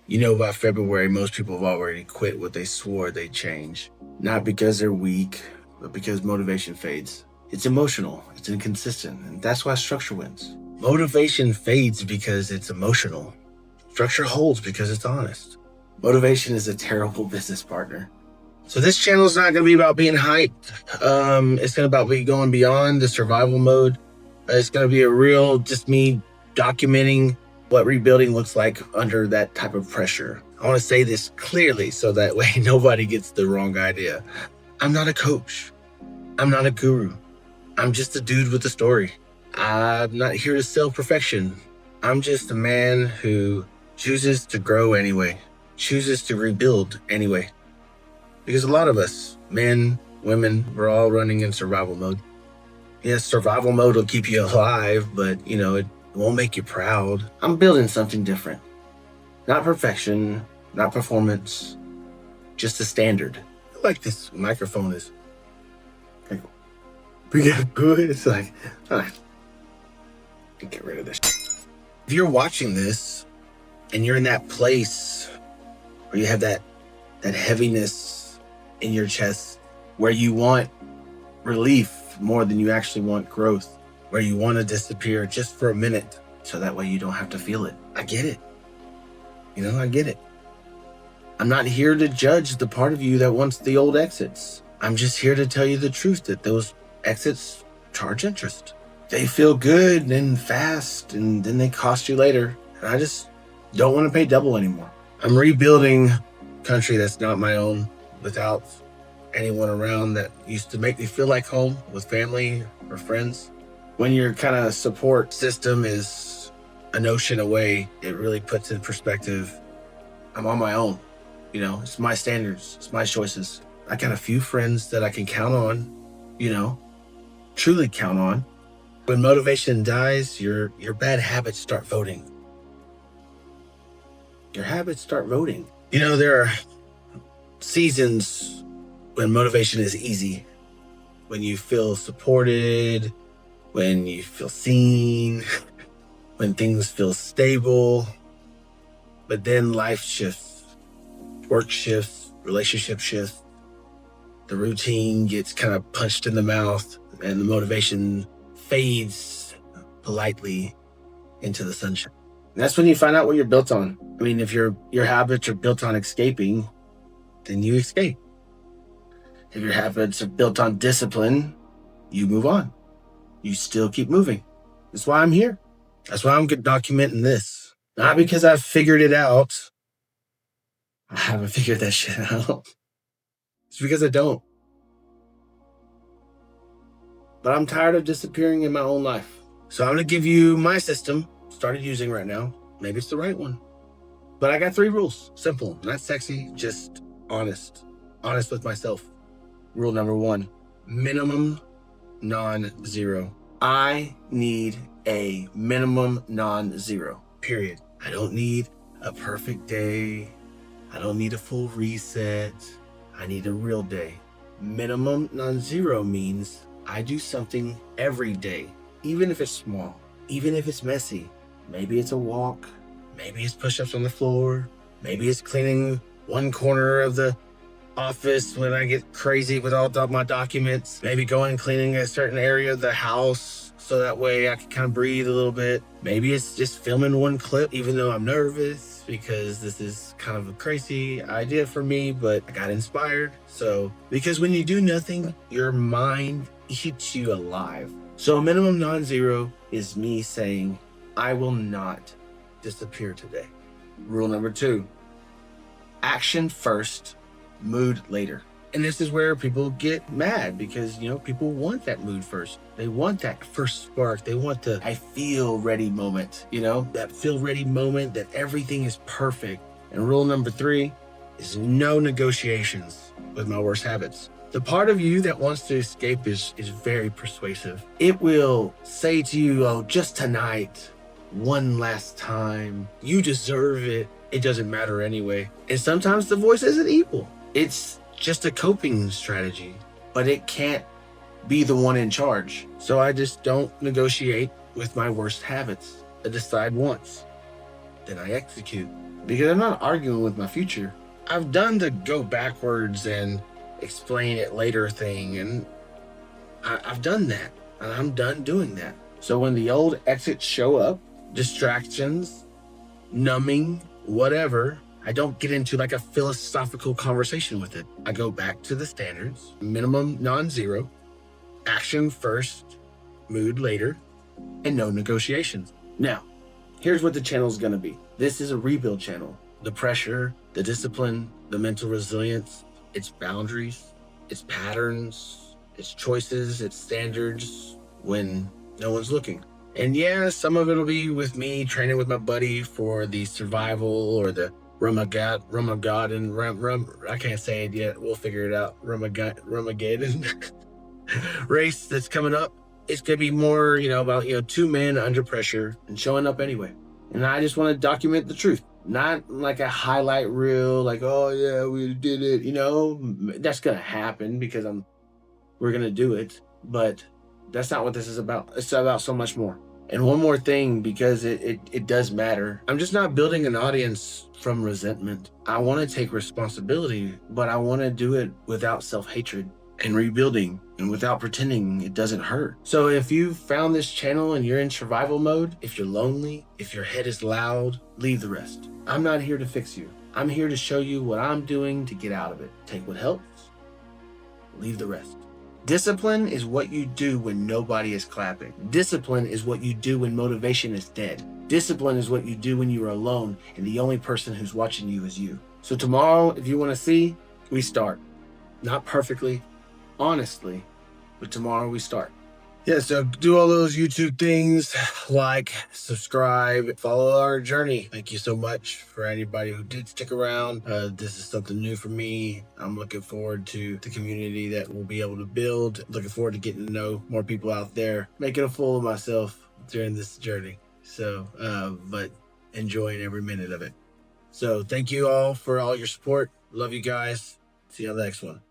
By February, most people have already quit what they swore they'd change. Not because they're weak, but because motivation fades. It's emotional, it's inconsistent, and that's why structure wins. Motivation fades because it's emotional. Structure holds because it's honest. Motivation is a terrible business partner. So this channel is not going to be about being hyped. It's going to be going beyond the survival mode. It's going to be a real, just me documenting what rebuilding looks like under that type of pressure. I want to say this clearly so that way nobody gets the wrong idea. I'm not a coach. I'm not a guru. I'm just a dude with a story. I'm not here to sell perfection. I'm just a man who chooses to grow anyway, chooses to rebuild anyway. Because a lot of us, men, women, we're all running in survival mode. Yes, survival mode will keep you alive, but it won't make you proud. I'm building something different. Not perfection, not performance, just a standard. I like this microphone is pretty good. It's like, all right, get rid of this. If you're watching this and you're in that place where you have that heaviness in your chest, where you want relief more than you actually want growth, where you want to disappear just for a minute so that way you don't have to feel it. I get it. I get it. I'm not here to judge the part of you that wants the old exits. I'm just here to tell you the truth that those exits charge interest. They feel good and fast, and then they cost you later. And I just don't want to pay double anymore. I'm rebuilding country that's not my own, without anyone around that used to make me feel like home, with family or friends. When your kind of support system is an ocean away, it really puts in perspective. I'm on my own. It's my standards, it's my choices. I got a few friends that I can count on, truly count on. When motivation dies, your bad habits start voting. Your habits start voting. There are seasons when motivation is easy, when you feel supported, when you feel seen, when things feel stable. But then life shifts, work shifts, relationship shifts. The routine gets kind of punched in the mouth, and the motivation fades politely into the sunshine. And that's when you find out what you're built on. If your habits are built on escaping, then you escape. If your habits are built on discipline, you move on. You still keep moving. That's why I'm here. That's why I'm documenting this. Not because I've figured it out. I haven't figured that shit out. It's because I don't. But I'm tired of disappearing in my own life. So I'm going to give you my system, started using right now. Maybe it's the right one. But I got 3 rules. Simple, not sexy, just honest. Honest with myself. Rule number 1, minimum non-zero. I need a minimum non-zero, period. I don't need a perfect day. I don't need a full reset. I need a real day. Minimum non-zero means I do something every day, even if it's small, even if it's messy. Maybe it's a walk. Maybe it's push-ups on the floor. Maybe it's cleaning one corner of the office when I get crazy with all my documents. Maybe going and cleaning a certain area of the house so that way I can kind of breathe a little bit. Maybe it's just filming one clip, even though I'm nervous because this is kind of a crazy idea for me, but I got inspired. So, because when you do nothing, your mind eats you alive. So a minimum non-zero is me saying, I will not disappear today. Rule number 2, action first, mood later. And this is where people get mad because, people want that mood first. They want that first spark. They want the I feel ready moment, that feel ready moment that everything is perfect. And rule number 3 is no negotiations with my worst habits. The part of you that wants to escape is very persuasive. It will say to you, oh, just tonight, one last time, you deserve it. It doesn't matter anyway. And sometimes the voice isn't evil. It's just a coping strategy, but it can't be the one in charge. So I just don't negotiate with my worst habits. I decide once. then I execute. Because I'm not arguing with my future. I've done the go backwards and explain it later thing, and I've done that, and I'm done doing that. So when the old exits show up, distractions, numbing, whatever, I don't get into like a philosophical conversation with it. I go back to the standards, minimum non-zero, action first, mood later, and no negotiations. Now, here's what the channel is going to be. This is a rebuild channel. The pressure, the discipline, the mental resilience, its boundaries, its patterns, its choices, its standards when no one's looking. And yeah, some of it'll be with me training with my buddy for the survival or the Ramageddon, I can't say it yet. We'll figure it out. Ramageddon race that's coming up. It's going to be more, about, two men under pressure and showing up anyway. And I just want to document the truth. Not like a highlight reel, like, oh yeah, we did it. That's going to happen because we're going to do it. But that's not what this is about. It's about so much more. And one more thing, because it does matter. I'm just not building an audience from resentment. I want to take responsibility, but I want to do it without self-hatred and rebuilding and without pretending it doesn't hurt. So if you found this channel and you're in survival mode, if you're lonely, if your head is loud, leave the rest. I'm not here to fix you. I'm here to show you what I'm doing to get out of it. Take what helps, leave the rest. Discipline is what you do when nobody is clapping. Discipline is what you do when motivation is dead. Discipline is what you do when you are alone and the only person who's watching you is you. So tomorrow, if you want to see, we start. Not perfectly, honestly, but tomorrow we start. Yeah, so do all those YouTube things, like, subscribe, follow our journey. Thank you so much for anybody who did stick around. This is something new for me. I'm looking forward to the community that we'll be able to build. Looking forward to getting to know more people out there, making a fool of myself during this journey. So, but enjoying every minute of it. So thank you all for all your support. Love you guys. See you on the next one.